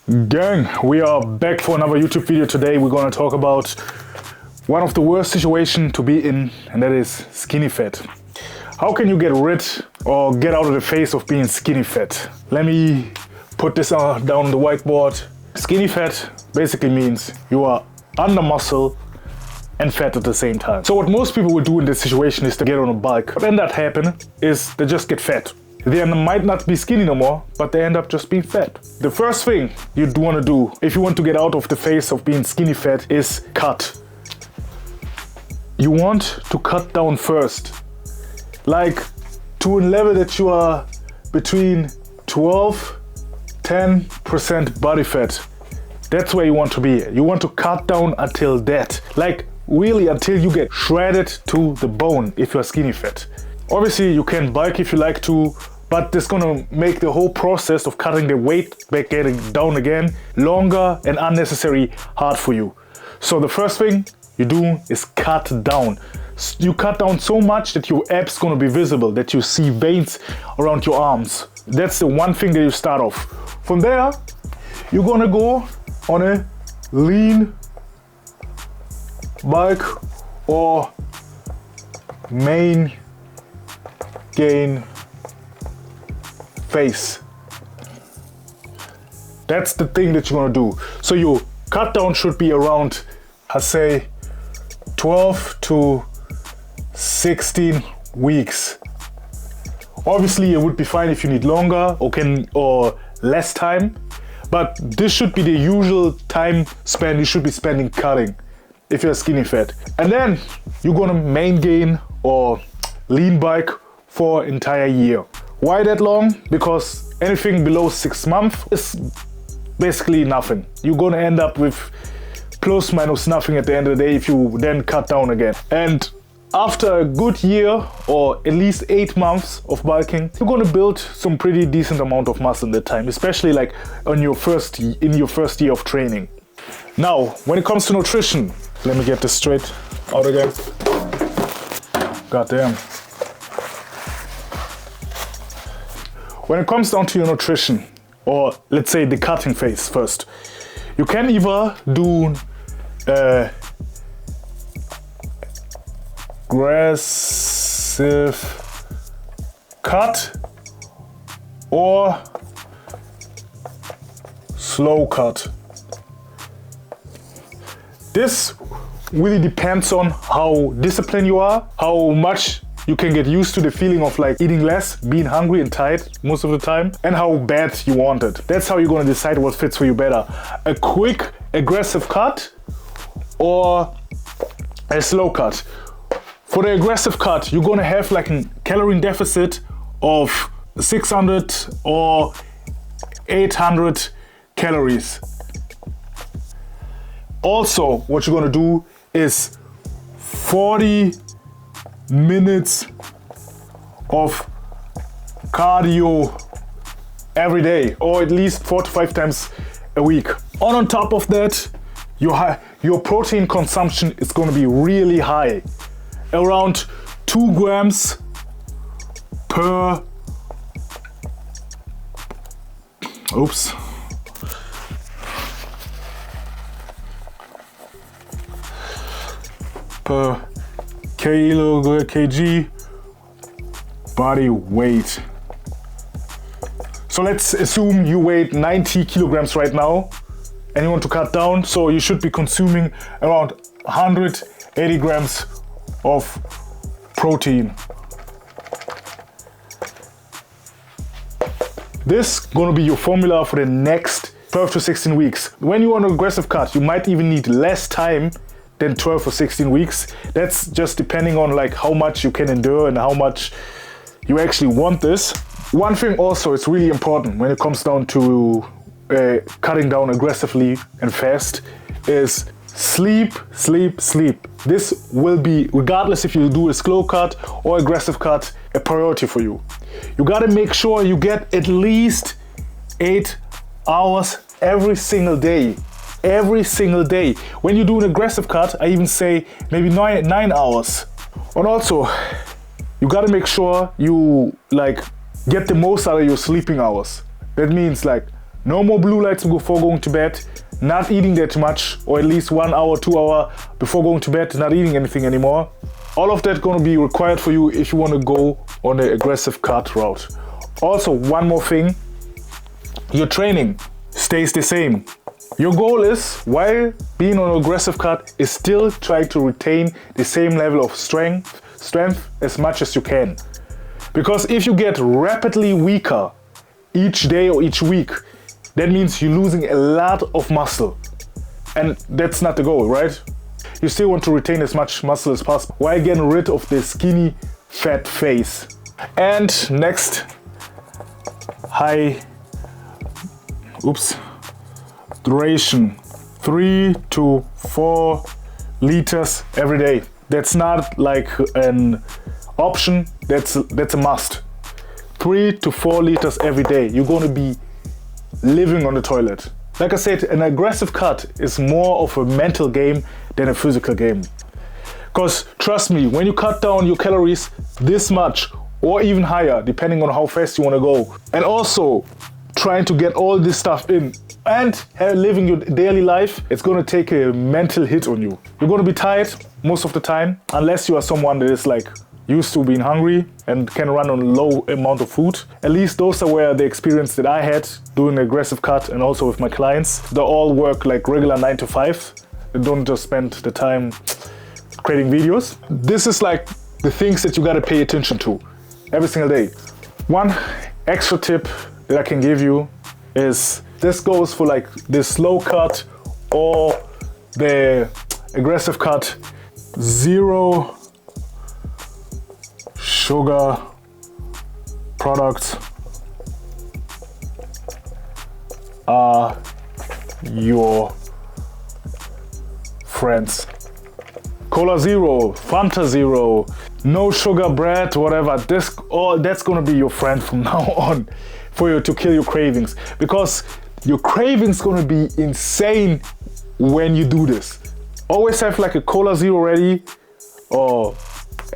Gang, we are back for another YouTube video. Today we're gonna talk about one of the worst situations to be in, and that is skinny fat. How can you get rid or get out of the phase of being skinny fat? Let me put this down on the whiteboard. Skinny fat basically means you are under muscle and fat at the same time. So what most people will do in this situation is to get on a bulk. What ends up happening is they just get fat. They might not be skinny no more, but they end up just being fat. The first thing you want to do if you want to get out of the phase of being skinny fat is cut. You want to cut down first, like to a level that you are between 12–10% body fat. That's where you want to be. You want to cut down until that, like really until you get shredded to the bone if you're skinny fat. Obviously you can bulk if you like to, but this is gonna make the whole process of cutting the weight back, getting down again, longer and unnecessarily hard for you. So the first thing you do is cut down. You cut down so much that your abs gonna be visible, that you see veins around your arms. That's the one thing that you start off. From there, you're gonna go on a lean bulk or main gain phase. That's the thing that you're gonna do. So your cut down should be around, I say, 12 to 16 weeks. Obviously it would be fine if you need longer or less time, but this should be the usual time span you should be spending cutting if you're skinny fat. And then you're gonna main gain or lean bulk for entire year. Why that long? Because anything below 6 months is basically nothing. You're gonna end up with plus minus nothing at the end of the day if you then cut down again. And after a good year or at least 8 months of bulking, you're gonna build some pretty decent amount of muscle in that time, especially like in your first year of training. Now, when it comes to nutrition, let me get this straight out again. God damn. When it comes down to your nutrition, or let's say the cutting phase first, you can either do aggressive cut or slow cut. This really depends on how disciplined you are, how much you can get used to the feeling of like eating less, being hungry and tired most of the time, and how bad you want it. That's how you're gonna decide what fits for you better. A quick, aggressive cut or a slow cut. For the aggressive cut, you're gonna have like a calorie deficit of 600 or 800 calories. Also, what you're gonna do is 40 minutes of cardio every day, or at least 4 to 5 times a week. On top of that, your protein consumption is going to be really high, around 2 grams per kg body weight. So let's assume you weigh 90 kilograms right now and you want to cut down, so you should be consuming around 180 grams of protein. This is gonna be your formula for the next 12 to 16 weeks. When you want an aggressive cut, you might even need less time than 12 or 16 weeks. That's just depending on like how much you can endure and how much you actually want this. One thing also, it's really important when it comes down to cutting down aggressively and fast, is sleep. This will be, regardless if you do a slow cut or aggressive cut, a priority for you. You gotta make sure you get at least 8 hours every single day. Every single day. When you do an aggressive cut, I even say maybe 9 hours. And also, you gotta make sure you like get the most out of your sleeping hours. That means like No more blue lights before going to bed. Not eating that much, or at least 1 hour, 2 hours before going to bed, not eating anything anymore. All of that gonna be required for you if you wanna go on the aggressive cut route. Also, one more thing, your training stays the same. Your goal is, while being on an aggressive cut, is still try to retain the same level of strength as much as you can. Because if you get rapidly weaker each day or each week, that means you're losing a lot of muscle. And that's not the goal, right? You still want to retain as much muscle as possible while getting rid of the skinny, fat face. And next, duration, 3 to 4 liters every day. That's not like an option, that's a must. 3 to 4 liters every day. You're gonna be living on the toilet. Like I said, an aggressive cut is more of a mental game than a physical game. Because trust me, when you cut down your calories this much or even higher, depending on how fast you want to go, and also trying to get all this stuff in and living your daily life, it's going to take a mental hit on you. You're going to be tired most of the time, unless you are someone that is like used to being hungry and can run on a low amount of food. At least those are where the experience that I had doing an aggressive cut, and also with my clients. They all work like regular 9 to 5. They don't just spend the time creating videos. This is like the things that you gotta pay attention to every single day. One extra tip that I can give you is, this goes for like the slow cut or the aggressive cut. 0 sugar products are your friends. Cola Zero, Fanta Zero, no sugar bread, whatever. That's gonna be your friend from now on for you to kill your cravings, because your cravings gonna be insane when you do this. Always have like a Cola Zero ready or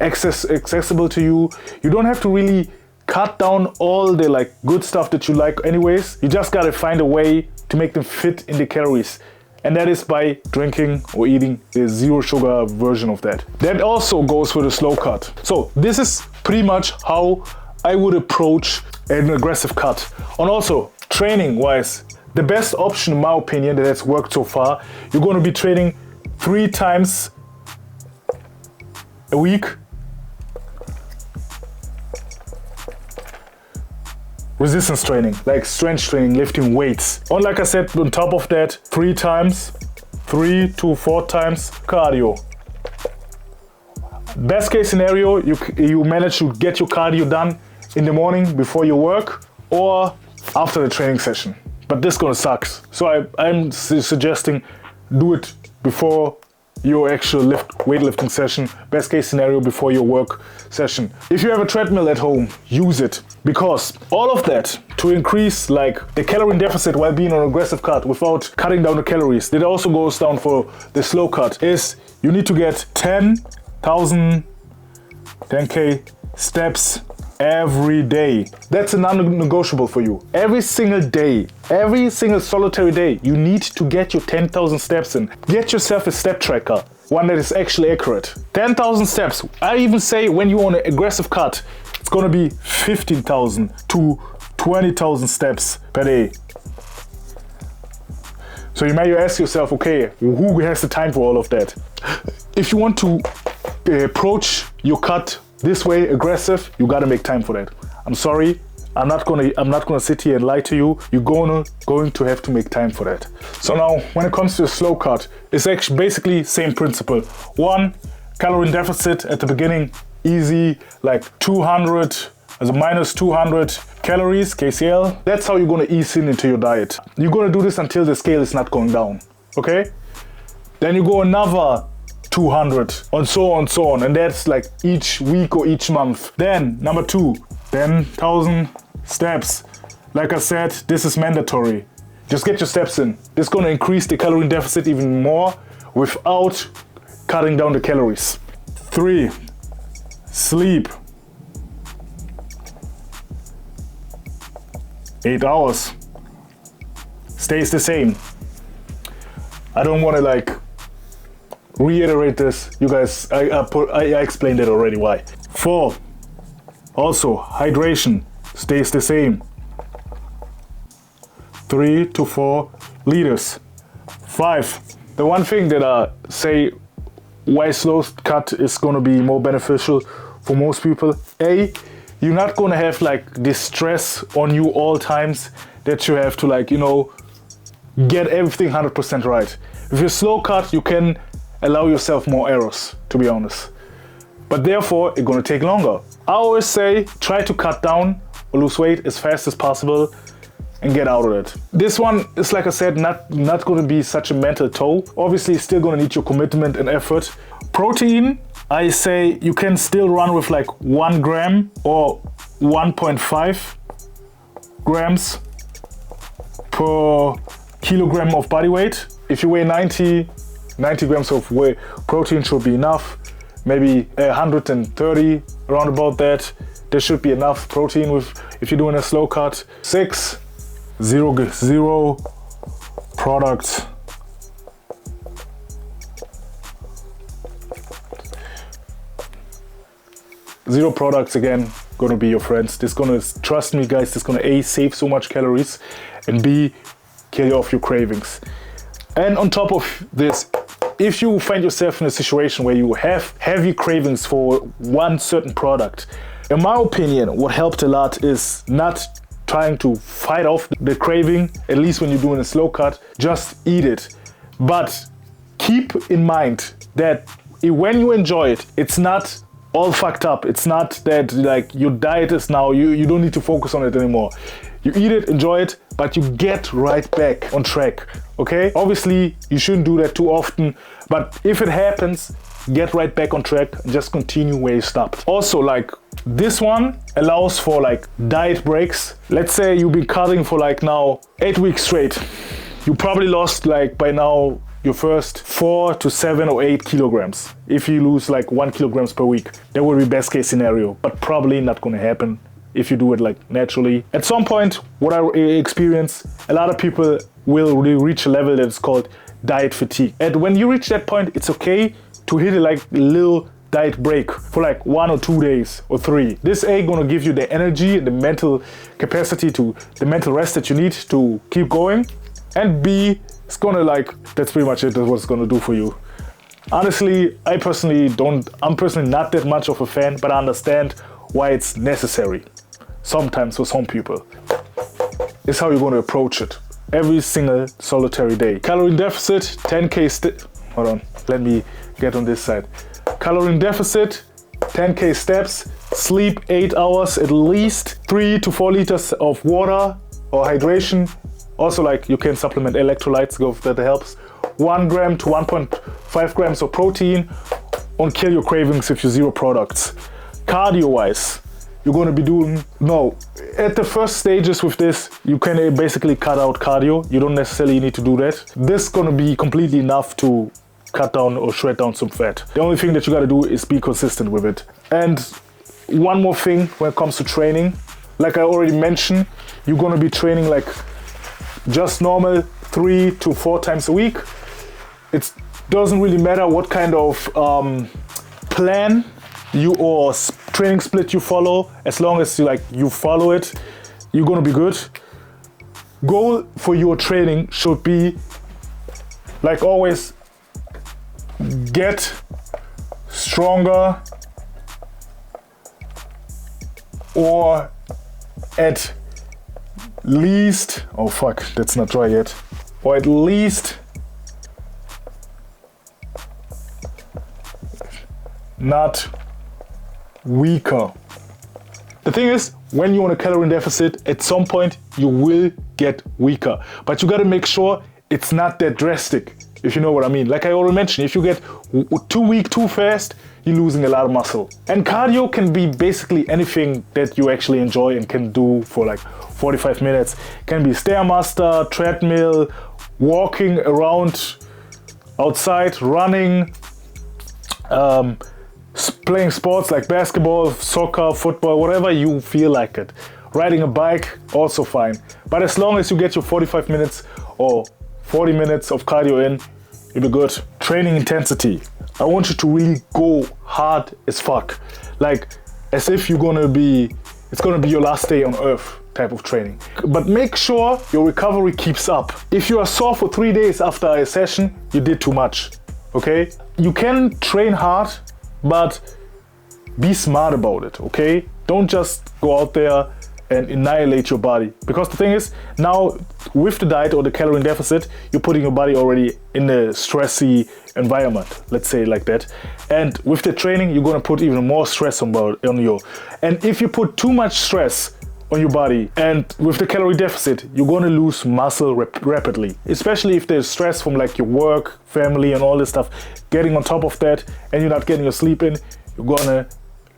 accessible to you. You don't have to really cut down all the like good stuff that you like anyways. You just gotta find a way to make them fit in the calories. And that is by drinking or eating the 0 sugar version of that. That also goes for the slow cut. So this is pretty much how I would approach an aggressive cut. And also training wise, the best option in my opinion that has worked so far, you're going to be training 3 times a week. Resistance training, like strength training, lifting weights. And like I said, on top of that, 3 to 4 times cardio. Best case scenario, you manage to get your cardio done in the morning before your work or after the training session. But this gonna suck. So I'm suggesting do it before your actual weightlifting session. Best case scenario before your work session. If you have a treadmill at home, use it, because all of that to increase like the calorie deficit while being on an aggressive cut without cutting down the calories, that also goes down for the slow cut, is you need to get 10K steps every day. That's a non-negotiable for you. Every single day, every single solitary day, you need to get your 10,000 steps in. Get yourself a step tracker, one that is actually accurate. 10,000 steps. I even say when you're on an aggressive cut, it's gonna be 15,000 to 20,000 steps per day. So you may ask yourself, okay, who has the time for all of that? If you want to approach your cut this way, aggressive, you gotta make time for that. I'm sorry, I'm not gonna sit here and lie to you. You're going to have to make time for that. So now, when it comes to a slow cut, it's actually basically same principle. 1, calorie deficit at the beginning, easy, like 200, as a minus 200 calories, KCL. That's how you're gonna ease into your diet. You're gonna do this until the scale is not going down, okay? Then you go another 200 and so on, and that's like each week or each month. Then number 2, 10,000 steps. Like I said, this is mandatory. Just get your steps in. This is going to increase the calorie deficit even more without cutting down the calories. 3, sleep. 8 hours. stays the same. I don't want to like reiterate this. You guys, I explained it already why. 4, also hydration stays the same. 3 to 4 liters. 5, the one thing that I say why slow cut is going to be more beneficial for most people. A, you're not going to have like this stress on you all times that you have to like, you know, get everything 100% right. If you slow cut, you can allow yourself more errors, to be honest. But therefore, it's going to take longer. I always say, try to cut down or lose weight as fast as possible and get out of it. This one is, like I said, not going to be such a mental toll. Obviously, still going to need your commitment and effort. Protein, I say you can still run with like 1 gram or 1.5 grams per kilogram of body weight. If you weigh 90 grams of whey protein should be enough. Maybe 130, around about that. There should be enough protein with if you're doing a slow cut. 6, zero products. Zero products, again, gonna be your friends. This gonna, trust me guys, this gonna A, save so much calories, and B, kill you off your cravings. And on top of this, if you find yourself in a situation where you have heavy cravings for one certain product, in my opinion, what helped a lot is not trying to fight off the craving, at least when you're doing a slow cut, just eat it. But keep in mind that when you enjoy it, it's not all fucked up. It's not that like your diet is now, you don't need to focus on it anymore. You eat it, enjoy it, but you get right back on track, okay? Obviously, you shouldn't do that too often, but if it happens, get right back on track and just continue where you stopped. Also, like, this one allows for like diet breaks. Let's say you've been cutting for like now 8 weeks straight. You probably lost like by now your first 4 to 7 or 8 kilograms. If you lose like 1 kilograms per week, that would be best case scenario, but probably not gonna happen if you do it like naturally. At some point, what I experience, a lot of people will reach a level that is called diet fatigue. And when you reach that point, it's okay to hit a like little diet break for like 1 or 2 days or 3. This A gonna give you the energy and the mental capacity to, the mental rest that you need to keep going. And B, it's gonna like, that's pretty much it, that's what it's gonna do for you. Honestly, I'm personally not that much of a fan, but I understand why it's necessary. Sometimes for some people. It's how you're gonna approach it. Every single solitary day. Calorie deficit, 10K hold on, let me get on this side. Calorie deficit, 10K steps, sleep 8 hours at least, 3 to 4 liters of water or hydration. Also, like, you can supplement electrolytes, that helps. 1 gram to 1.5 grams of protein, and kill your cravings if you zero products. Cardio-wise, you're going to be doing, at the first stages with this, you can basically cut out cardio. You don't necessarily need to do that. This is going to be completely enough to cut down or shred down some fat. The only thing that you got to do is be consistent with it. And one more thing when it comes to training, like I already mentioned, you're going to be training like just normal 3 to 4 times a week. It doesn't really matter what kind of plan you or training split you follow, as long as you follow it, you're gonna be good. Goal for your training should be, like always, get stronger or at least, oh fuck, that's not dry yet, or at least not weaker. The thing is, when you're on a calorie deficit, at some point you will get weaker, but you gotta make sure it's not that drastic, if you know what I mean. Like I already mentioned, if you get too weak too fast, you're losing a lot of muscle. And cardio can be basically anything that you actually enjoy and can do for like 45 minutes. It can be Stairmaster, treadmill, walking around outside, running, playing sports like basketball, soccer, football, whatever you feel like it. Riding a bike, also fine. But as long as you get your 45 minutes or 40 minutes of cardio in, you'll be good. Training intensity. I want you to really go hard as fuck. Like, as if it's gonna be your last day on earth type of training. But make sure your recovery keeps up. If you are sore for 3 days after a session, you did too much, okay? You can train hard, but be smart about it, okay? Don't just go out there and annihilate your body. Because the thing is, now with the diet or the calorie deficit, you're putting your body already in a stressy environment, let's say like that. And with the training, you're gonna put even more stress on you. And if you put too much stress on your body and with the calorie deficit, you're gonna lose muscle rapidly. Especially if there's stress from like your work, family and all this stuff. Getting on top of that and you're not getting your sleep in, you're gonna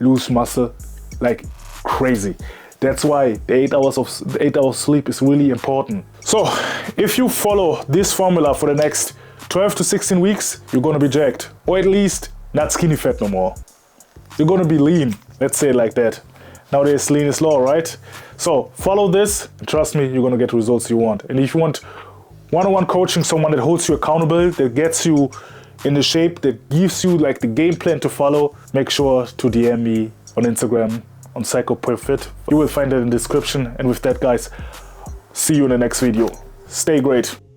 lose muscle like crazy. That's why the 8 hours sleep is really important. So if you follow this formula for the next 12 to 16 weeks, you're gonna be jacked. Or at least not skinny fat no more. You're gonna be lean, let's say it like that. Nowadays lean is law, right? So follow this, and trust me, you're gonna get the results you want. And if you want one-on-one coaching, someone that holds you accountable, that gets you in the shape, that gives you like the game plan to follow, make sure to DM me on Instagram on PsychoPerfit. You will find it in the description. And with that, guys, see you in the next video. Stay great.